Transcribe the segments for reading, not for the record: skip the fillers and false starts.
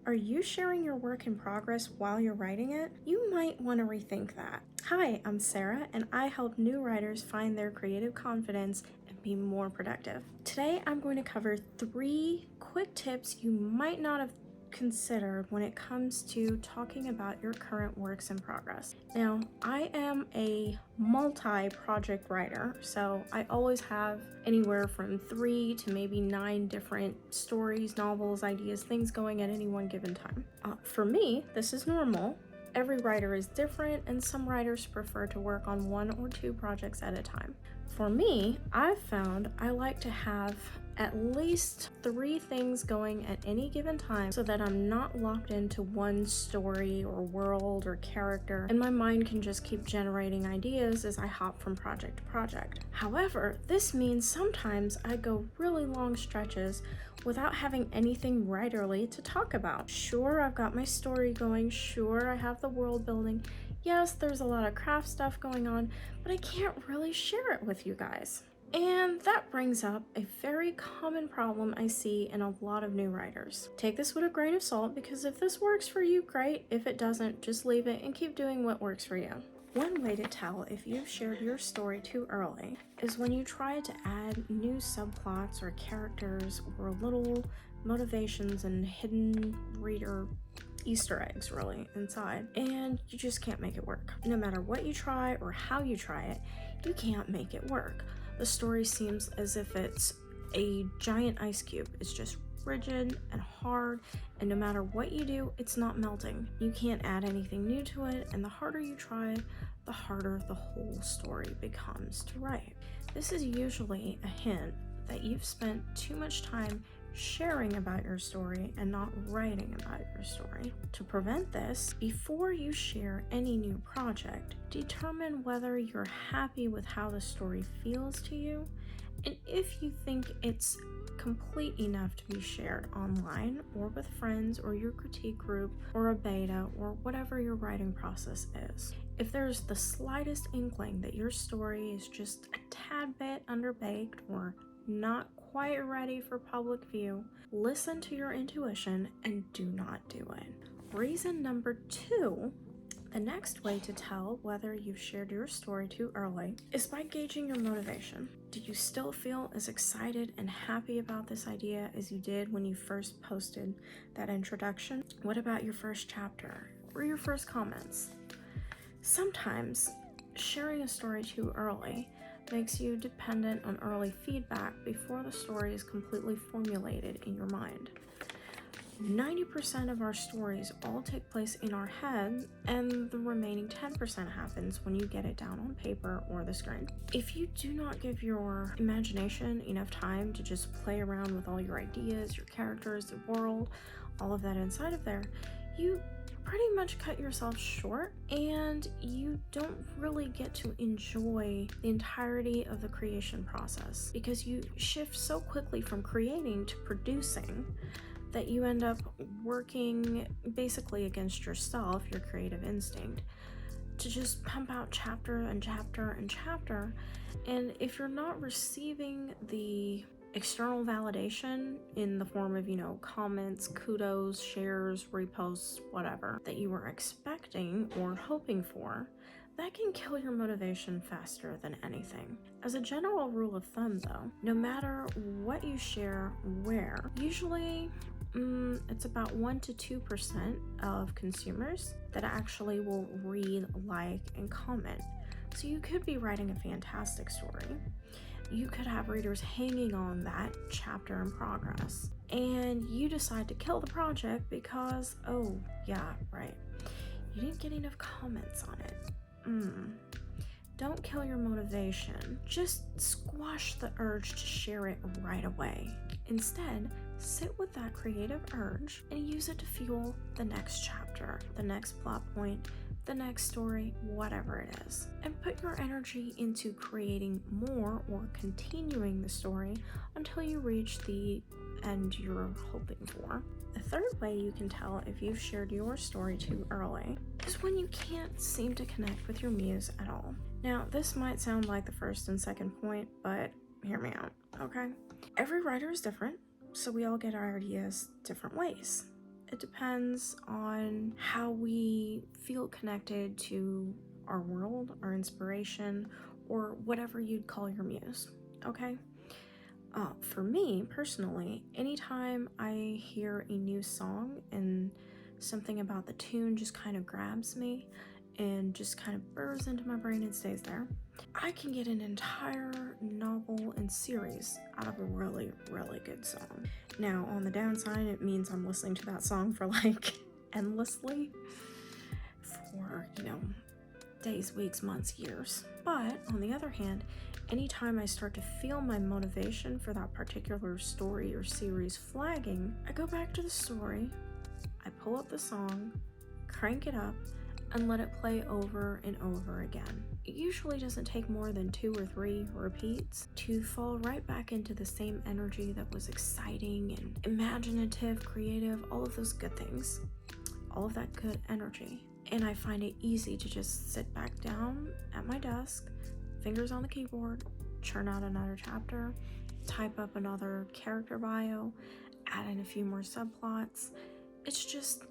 Are you sharing your work in progress while you're writing it? You might want to rethink that. Hi, I'm Sarah, and I help new writers find their creative confidence and be more productive. Today, I'm going to cover 3 quick tips you might not have considered when it comes to talking about your current works in progress. Now, I am a multi-project writer, so I always have anywhere from 3 to maybe 9 different stories, novels, ideas, things going at any one given time. For me, this is normal. Every writer is different, and some writers prefer to work on 1 or 2 projects at a time. For me, I've found I like to have at least 3 things going at any given time so that I'm not locked into one story or world or character, and my mind can just keep generating ideas as I hop from project to project. However, this means sometimes I go really long stretches without having anything writerly to talk about. Sure, I've got my story going, sure, I have the world building, yes, there's a lot of craft stuff going on, but I can't really share it with you guys. And that brings up a very common problem I see in a lot of new writers. Take this with a grain of salt, because if this works for you, great. If it doesn't, just leave it and keep doing what works for you. One way to tell if you've shared your story too early is when you try to add new subplots or characters or little motivations and hidden reader Easter eggs really inside, and you just can't make it work. No matter what you try or how you try it, you can't make it work. The story seems as if it's a giant ice cube. It's just rigid and hard, and no matter what you do, it's not melting. You can't add anything new to it, and the harder you try, the harder the whole story becomes to write. This is usually a hint that you've spent too much time sharing about your story and not writing about your story. To prevent this, before you share any new project, determine whether you're happy with how the story feels to you, and if you think it's complete enough to be shared online or with friends or your critique group or a beta or whatever your writing process is. If there's the slightest inkling that your story is just a tad bit underbaked or not quite ready for public view, listen to your intuition and do not do it. Reason number 2, the next way to tell whether you've shared your story too early is by gauging your motivation. Do you still feel as excited and happy about this idea as you did when you first posted that introduction? What about your first chapter or your first comments? Sometimes sharing a story too early makes you dependent on early feedback before the story is completely formulated in your mind. 90% of our stories all take place in our head, and the remaining 10% happens when you get it down on paper or the screen. If you do not give your imagination enough time to just play around with all your ideas, your characters, the world, all of that inside of there, you pretty much cut yourself short, and you don't really get to enjoy the entirety of the creation process, because you shift so quickly from creating to producing that you end up working basically against yourself, your creative instinct, to just pump out chapter and chapter and chapter. And if you're not receiving the external validation in the form of, comments, kudos, shares, reposts, whatever, that you were expecting or hoping for, that can kill your motivation faster than anything. As a general rule of thumb though, no matter what you share where, usually it's about 1 to 2% of consumers that actually will read, like, and comment. So you could be writing a fantastic story. You could have readers hanging on that chapter in progress, and you decide to kill the project because, oh yeah, right, you didn't get enough comments on it. Don't kill your motivation. Just squash the urge to share it right away. Instead, sit with that creative urge and use it to fuel the next chapter, the next plot point, the next story, whatever it is. And put your energy into creating more or continuing the story until you reach the end you're hoping for. The third way you can tell if you've shared your story too early is when you can't seem to connect with your muse at all. Now, this might sound like the first and second point, but hear me out, okay? Every writer is different, so we all get our ideas different ways. It depends on how we feel connected to our world, our inspiration, or whatever you'd call your muse, okay? For me personally, anytime I hear a new song and something about the tune just kind of grabs me and just kind of burrows into my brain and stays there, I can get an entire novel and series out of a really, really good song. Now, on the downside, it means I'm listening to that song for like endlessly for, days, weeks, months, years. But on the other hand, anytime I start to feel my motivation for that particular story or series flagging, I go back to the story, I pull up the song, crank it up, and let it play over and over again. It usually doesn't take more than 2 or 3 repeats to fall right back into the same energy that was exciting and imaginative, creative, all of those good things, all of that good energy. And I find it easy to just sit back down at my desk, fingers on the keyboard, churn out another chapter, type up another character bio, add in a few more subplots. It's just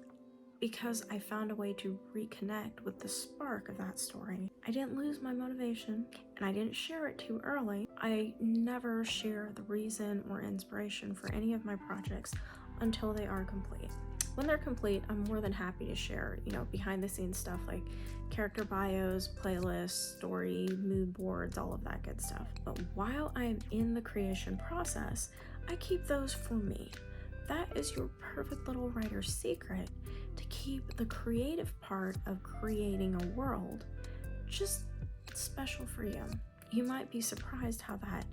because I found a way to reconnect with the spark of that story. I didn't lose my motivation, and I didn't share it too early. I never share the reason or inspiration for any of my projects until they are complete. When they're complete, I'm more than happy to share, behind the scenes stuff like character bios, playlists, story, mood boards, all of that good stuff. But while I'm in the creation process, I keep those for me. That is your perfect little writer's secret, to keep the creative part of creating a world just special for you. You might be surprised how that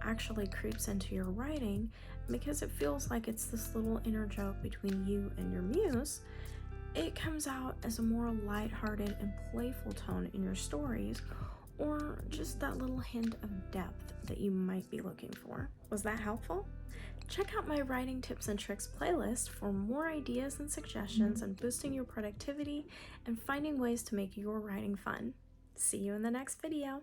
actually creeps into your writing, because it feels like it's this little inner joke between you and your muse. It comes out as a more lighthearted and playful tone in your stories, or just that little hint of depth that you might be looking for. Was that helpful? Check out my writing tips and tricks playlist for more ideas and suggestions on boosting your productivity and finding ways to make your writing fun. See you in the next video.